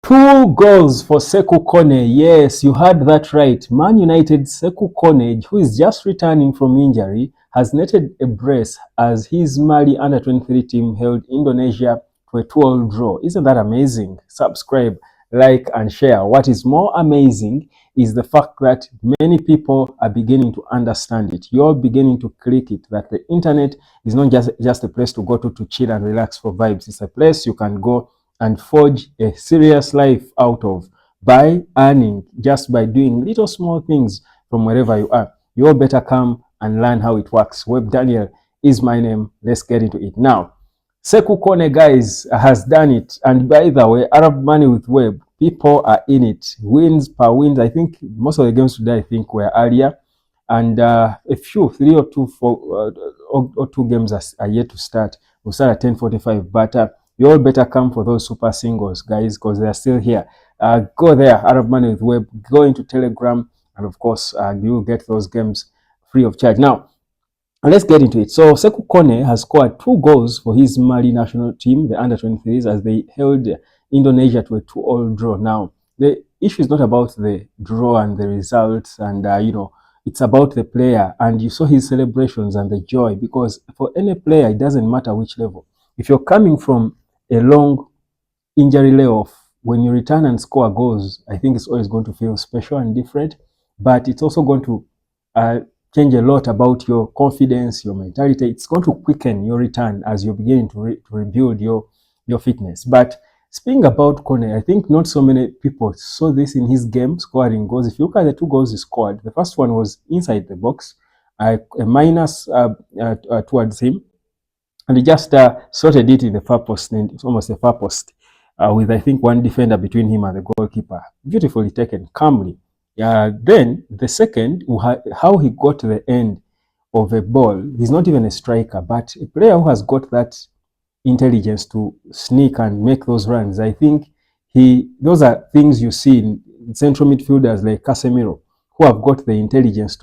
Two goals for Sekou Kone. Yes, you heard that right. Man United's Sekou Kone, who is just returning from injury, has netted a brace as his Mali under-23 team held Indonesia to a 2-all draw. Isn't that amazing? Subscribe, like, and share. What is more amazing is the fact that many people are beginning to understand it. You're beginning to click it, that the internet is not just a place to go to chill and relax for vibes. It's a place you can go and forge a serious life out of by earning just by doing little small things from wherever you are. You all better come and learn how it works. Web Daniel is my name. Let's get into it. Now, Sekou Kone, guys, has done it. And by the way, Arab money with Web, people are in it. Wins per wins. I think most of the games today, I think, were earlier. And a few, three or two, or two games are yet to start. We'll start at 10:45. But you all better come for those super singles, guys, because they are still here. Go there, Arab Money with Web, go into Telegram, and of course, you will get those games free of charge. Now, let's get into it. So, Sekou Kone has scored 2 goals for his Mali national team, the under-23s, as they held Indonesia to a 2-all draw. Now, the issue is not about the draw and the results, and it's about the player. And you saw his celebrations and the joy, because for any player, it doesn't matter which level. If you're coming from a long injury layoff, when you return and score goals, I think it's always going to feel special and different, but it's also going to change a lot about your confidence, your mentality. It's going to quicken your return as you're beginning to rebuild your fitness. But speaking about Kone, I think not so many people saw this in his game, scoring goals. If you look at the 2 goals he scored, the first one was inside the box, a minus towards him, and he just sorted it in the far post, and it's almost a far post, with I think one defender between him and the goalkeeper. Beautifully taken, calmly. Then the second, how he got to the end of a ball. He's not even a striker, but a player who has got that intelligence to sneak and make those runs. I think those are things you see in central midfielders like Casemiro, who have got the intelligence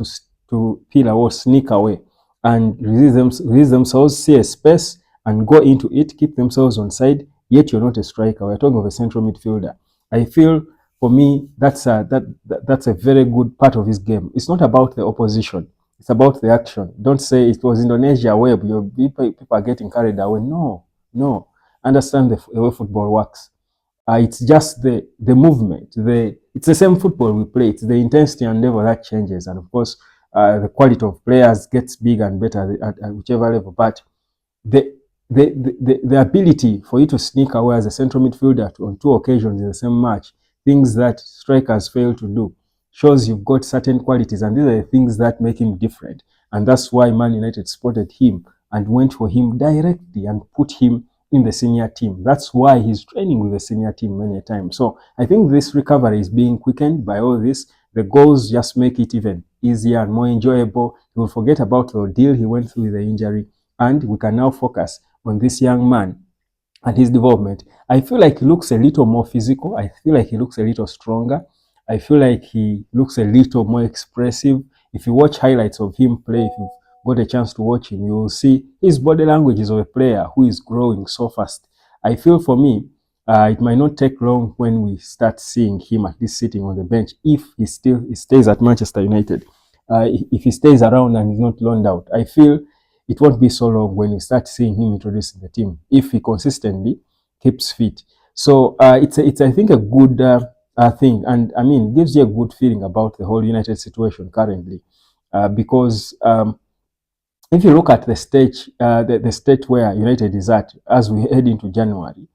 to peel or sneak away and release themselves, see a space and go into it, keep themselves on side, yet you're not a striker. We're talking of a central midfielder. I feel, for me, that's a very good part of his game. It's not about the opposition. It's about the action. Don't say it was Indonesia where people are getting carried away. No. Understand the way football works. It's just the movement. It's the same football we play. It's the intensity and level that changes. And of course, the quality of players gets bigger and better at whichever level. But the ability for you to sneak away as a central midfielder on 2 occasions in the same match, things that strikers fail to do, shows you've got certain qualities. And these are the things that make him different. And that's why Man United spotted him and went for him directly and put him in the senior team. That's why he's training with the senior team many times. So I think this recovery is being quickened by all this. The goals just make it even easier and more enjoyable. He will forget about the deal he went through with the injury, and we can now focus on this young man and his development. I feel like he looks a little more physical. I feel like he looks a little stronger. I feel like he looks a little more expressive. If you watch highlights of him play, if you've got a chance to watch him, you will see his body language is of a player who is growing so fast. I feel, for me, it might not take long when we start seeing him at least sitting on the bench, if he stays at Manchester United. If he stays around and he's not loaned out, I feel it won't be so long when you start seeing him introduced in the team, if he consistently keeps fit. So it's I think a good thing, and I mean, gives you a good feeling about the whole United situation currently, because if you look at the stage, the state where United is at as we head into January,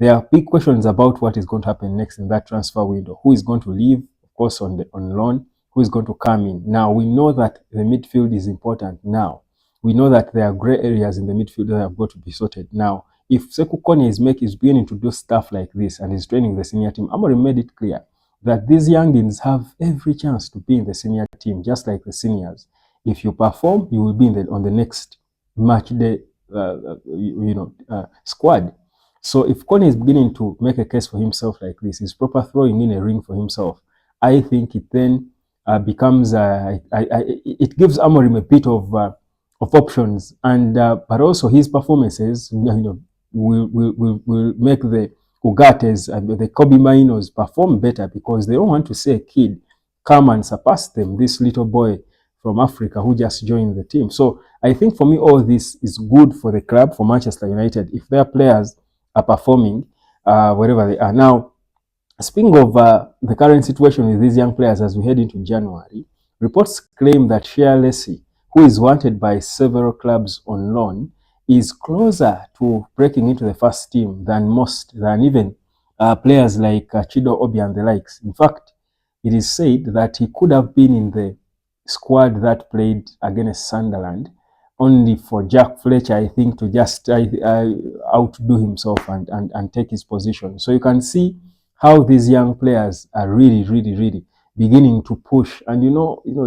there are big questions about what is going to happen next in that transfer window. Who is going to leave, of course, on loan? Who is going to come in? Now, we know that the midfield is important now. We know that there are grey areas in the midfield that have got to be sorted. Now, if Sekou Kone is beginning to do stuff like this and is training the senior team, Amorim made it clear that these youngins have every chance to be in the senior team, just like the seniors. If you perform, you will be on the next match day squad. So if Kone is beginning to make a case for himself like this, he's proper throwing in a ring for himself, I think it then becomes it gives Amorim a bit of options, and but also his performances will make the Ugates and the Kobe Mainos perform better because they don't want to see a kid come and surpass them, this little boy from Africa who just joined the team. So I think for me, all this is good for the club, for Manchester United, if their players are performing wherever they are. Now, speaking of the current situation with these young players as we head into January, reports claim that Shea Lacy, who is wanted by several clubs on loan, is closer to breaking into the first team than even players like Chido Obi and the likes. In fact, it is said that he could have been in the squad that played against Sunderland, only for Jack Fletcher, I think, to just outdo himself and take his position. So you can see how these young players are really beginning to push. And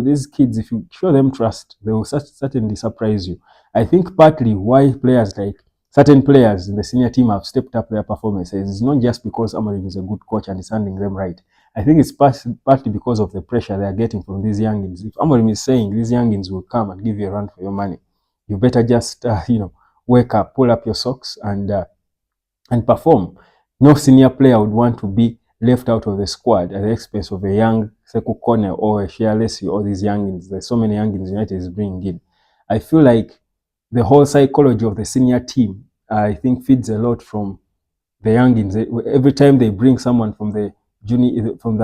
these kids, if you show them trust, they will certainly surprise you. I think partly why certain players in the senior team have stepped up their performances is not just because Amorim is a good coach and is handling them right. I think it's partly because of the pressure they are getting from these youngins. If Amorim is saying these youngins will come and give you a run for your money, you better just wake up, pull up your socks, and perform. No senior player would want to be left out of the squad at the expense of a young Sekou Kone or a Shea Lacy or these youngins. There's so many youngins United is bringing in. I feel like the whole psychology of the senior team, I think, feeds a lot from the youngins. Every time they bring someone from the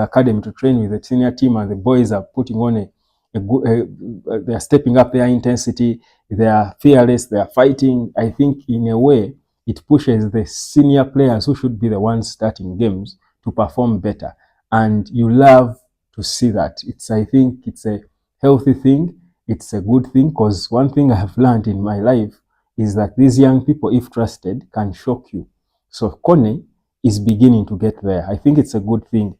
academy to train with the senior team, and the boys are putting on they are stepping up their intensity, they are fearless, they are fighting. I think in a way it pushes the senior players who should be the ones starting games to perform better, and you love to see that. I think it's a healthy thing. It's a good thing, because one thing I have learned in my life is that these young people, if trusted, can shock you. So Kone is beginning to get there. I think it's a good thing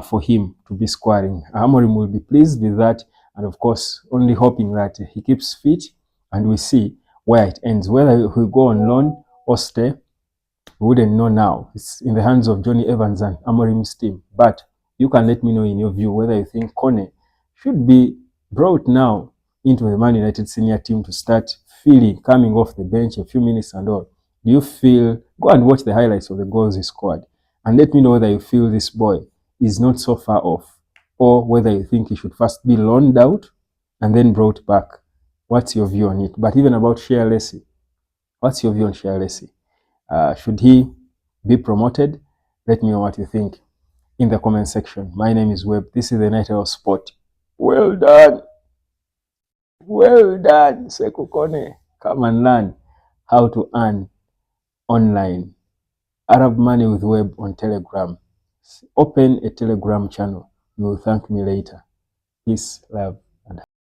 for him to be scoring. Amorim will be pleased with that, and of course, only hoping that he keeps fit, and we see where it ends. Whether he'll go on loan or stay, we wouldn't know now. It's in the hands of Johnny Evans and Amorim's team. But you can let me know in your view whether you think Kone should be brought now into the Man United senior team to start coming off the bench a few minutes and all. Do you feel, go and watch the highlights of the goals he scored, and let me know whether you feel this boy is not so far off, or whether you think he should first be loaned out and then brought back. What's your view on it? But even about Shea Lacy, what's your view on Shea Lacy? Should he be promoted? Let me know what you think in the comment section. My name is Webb. This is the Night of Sport. Well done. Well done, Sekou Kone. Come and learn how to earn online. Arab money with Webb on Telegram. Open a Telegram channel. You will thank me later. Peace, love.